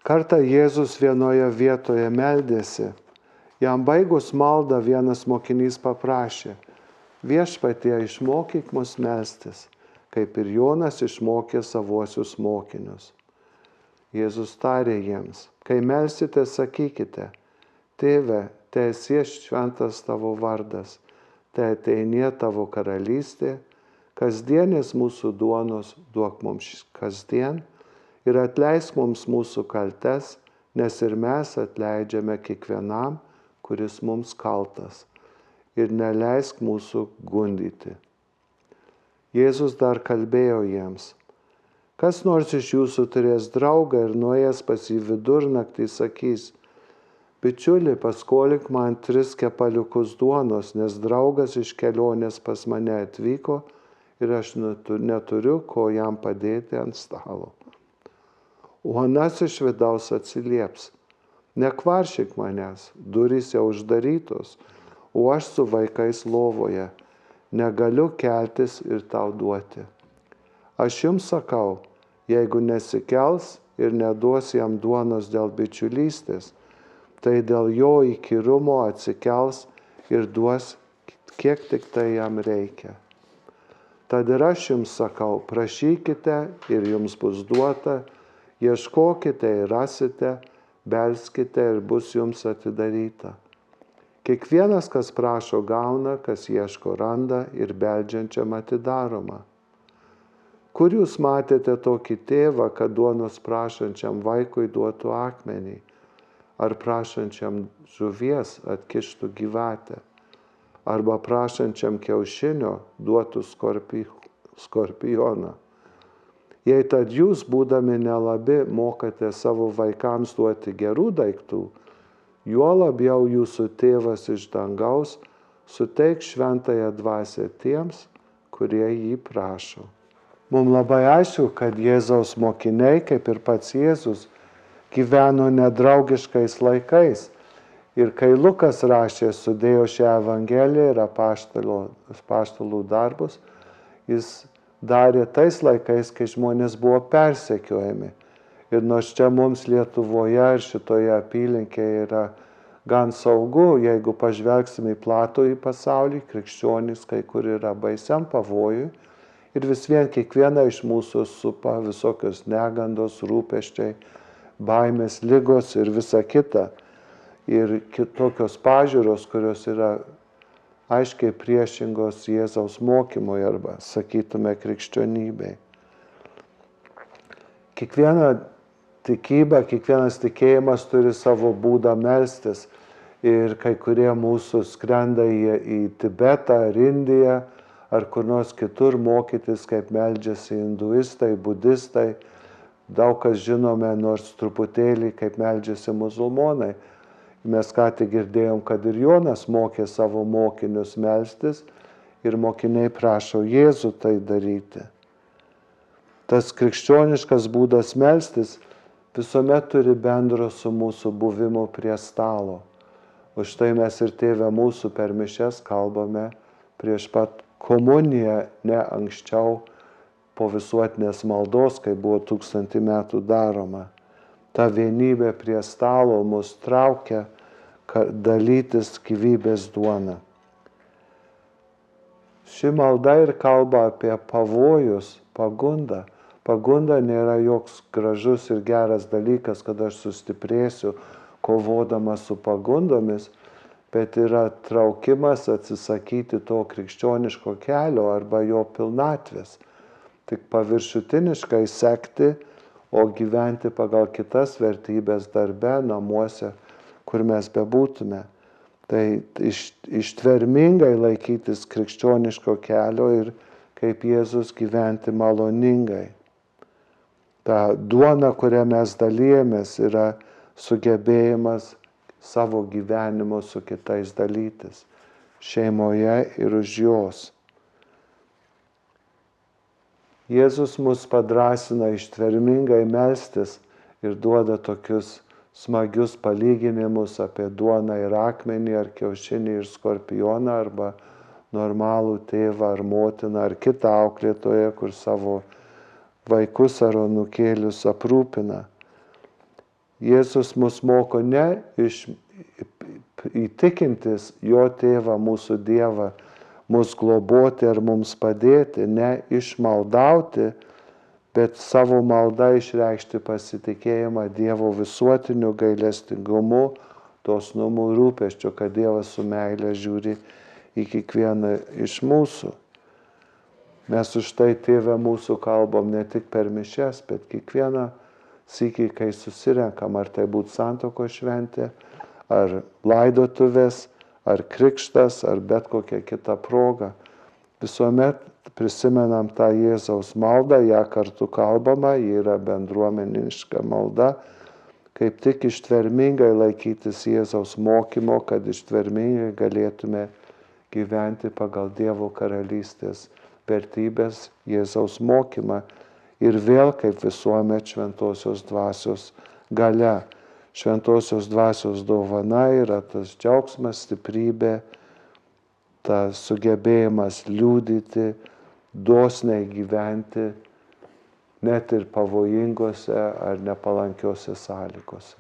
Kartą Jėzus vienoje vietoje meldėsi. Jam baigus maldą vienas mokinys paprašė: Viešpatie, išmokyk mus melstis, kaip ir Jonas išmokė savuosius mokinius. Jėzus tarė jiems: kai melsite, sakykite: Tėve, teesie šventas tavo vardas, teateinie tavo karalystė, kasdienės mūsų duonos duok mums kasdien ir atleisk mums mūsų kaltes, nes ir mes atleidžiame kiekvienam, kuris mums kaltas, ir neleisk mūsų gundyti. Jėzus dar kalbėjo jiems: kas nors iš jūsų turės draugą ir nuėjęs pas jį vidurnaktį sakys: bičiuli, paskolink man 3 kepaliukus duonos, nes draugas iš kelionės pas mane atvyko ir aš neturiu, ko jam padėti ant stalo. O anas iš vidaus atsilieps: nekvaršyk manęs, durys jau uždarytos, o aš su vaikais lovoje, negaliu keltis ir tau duoti. Aš jums sakau, jeigu nesikels ir neduos jam duonos dėl bičiulystės, tai dėl jo įkyrumo atsikels ir duos, kiek tik tai jam reikia. Tad ir aš jums sakau, prašykite ir jums bus duota, ieškokite ir rasite, belskite ir bus jums atidaryta. Kiekvienas, kas prašo, gauna, kas ieško, randa ir beldžiančiam atidaroma. Kur jūs matėte tokį tėvą, kad duonos prašančiam vaikui duotų akmenį, ar prašančiam žuvies atkištų gyvatę, arba prašančiam kiaušinio duotų skorpioną? Jei tad jūs, būdami nelabi, mokate savo vaikams duoti gerų daiktų, juo labiau jūsų tėvas iš dangaus suteiks šventąją dvasią tiems, kurie jį prašo. Mums labai aišku, kad Jėzaus mokiniai, kaip ir pats Jėzus, gyveno nedraugiškais laikais. Ir kai Lukas rašė, sudėjo šią evangeliją ir apaštalų darbus, jis darė tais laikais, kai žmonės buvo persekiojami. Ir nors čia mums Lietuvoje ir šitoje apylinkėje yra gan saugu, jeigu pažvelgsime į platųjį pasaulį, krikščionys kai kur yra baisiam pavojui, ir vis vien kiekviena iš mūsų supa visokios negandos, rūpesčiai, baimės, ligos ir visa kita. Ir kitokios pažiūros, kurios yra aiškiai priešingos Jėzaus mokymui arba, sakytume, krikščionybei. Kiekviena tikyba, kiekvienas tikėjimas turi savo būdą melstis. Ir kai kurie mūsų skrenda į Tibetą ar Indiją, ar kur nors kitur mokytis, kaip meldžiasi hinduistai, budistai. Daug kas žinome, nors truputėlį, kaip meldžiasi musulmonai. Mes ką tik girdėjom, kad ir Jonas mokė savo mokinius melstis ir mokiniai prašo Jėzų tai daryti. Tas krikščioniškas būdas melstis visuomet turi bendro su mūsų buvimu prie stalo. Už tai mes ir Tėve mūsų per mišias kalbame prieš pat komuniją, ne anksčiau po visuotinės maldos, kai buvo 1000 metų daroma. Ta vienybė prie stalo mus traukia dalytis gyvybės duona. Ši malda ir kalba apie pavojus, pagundą. Pagunda nėra joks gražus ir geras dalykas, kad aš sustiprėsiu kovodamas su pagundomis, bet yra traukimas atsisakyti to krikščioniško kelio arba jo pilnatvės. Tik paviršutiniškai sekti, o gyventi pagal kitas vertybės darbe, namuose, kur mes bebūtume. Tai ištvermingai laikytis krikščioniško kelio ir kaip Jėzus gyventi maloningai. Ta duona, kurią mes dalijamės, yra sugebėjimas savo gyvenimo su kitais dalytis, šeimoje ir už jos. Jėzus mus padrąsina ištvermingai melstis ir duoda tokius smagius palyginimus apie duoną ir akmenį, ar kiaušinį ir skorpioną, arba normalų tėvą ar motiną, ar kitą auklėtoją, kur savo vaikus ar anūkėlius aprūpina. Jėzus mus moko ne įtikintis jo tėvą, mūsų Dievą, mus globoti ar mums padėti, ne išmaldauti, bet savo maldą išreikšti pasitikėjimą Dievo visuotiniu gailestingumu, dosnumu, rūpesčiu, kad Dievas su meile žiūri į kiekvieną iš mūsų. Mes už tai Tėve mūsų kalbam ne tik per mišias, bet kiekvieną sykį, kai susirenkam, ar tai būtų santuokos šventė, ar laidotuvės, ar krikštas, ar bet kokia kita proga. Visuomet prisimenam tą Jėzaus maldą, ją kartu kalbama, ji yra bendruomeniška malda, kaip tik ištvermingai laikytis Jėzaus mokymo, kad ištvermingai galėtume gyventi pagal Dievo karalystės vertybės, Jėzaus mokymą ir vėl kaip visuomet šventosios dvasios galia. Šventosios dvasios dovana yra tas džiaugsmas, stiprybė, tas sugebėjimas liudyti, dosniai gyventi, net ir pavojingose ar nepalankiose sąlygose.